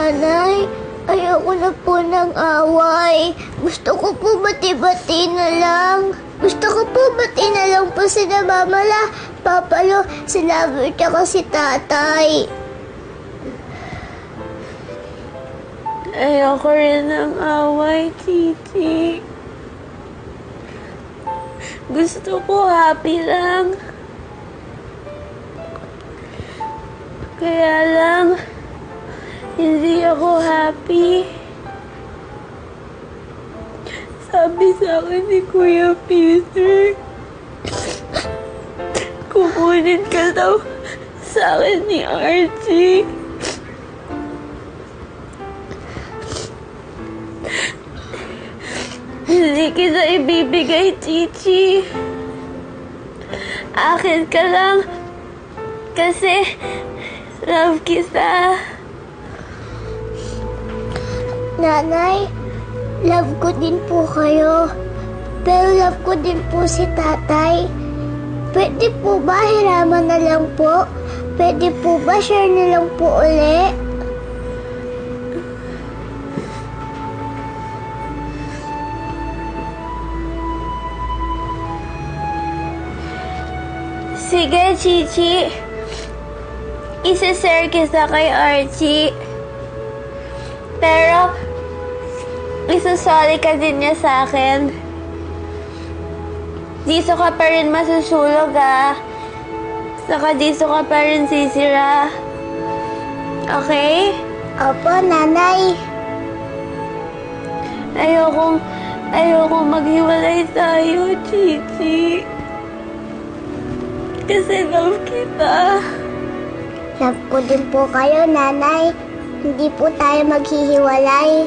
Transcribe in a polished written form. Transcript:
Nanay, ayoko na po ng away. Gusto ko po bati-bati na lang. Gusto ko po bati na lang po sila Mama La, Papa Lo, si Lover, tsaka si Tatay. Ayoko rin ng away, Chichi. Gusto ko happy lang. Kaya lang, hindi ako happy. Sabi sa akin ni Kuya Peter, kukunin ka daw sa akin ni Archie. Hindi kita ibibigay, Chichi. Akin ka lang. Kasi love kita. Nanay, love ko din po kayo. Pero love ko din po si Tatay. Pwede po ba hiraman na lang po? Pwede po ba share na lang po uli? Sige, Chichi. Isa-share kita kay Archie. Pero, isusoli ka din niya sa akin. Dito ka pa rin masusulog, ah. Saka dito ka pa rin sisira. Okay? Opo, Nanay. Ayokong maghiwalay tayo, Chichi. Kasi love kita. Love ko din po kayo, Nanay. Hindi po tayo maghihiwalay.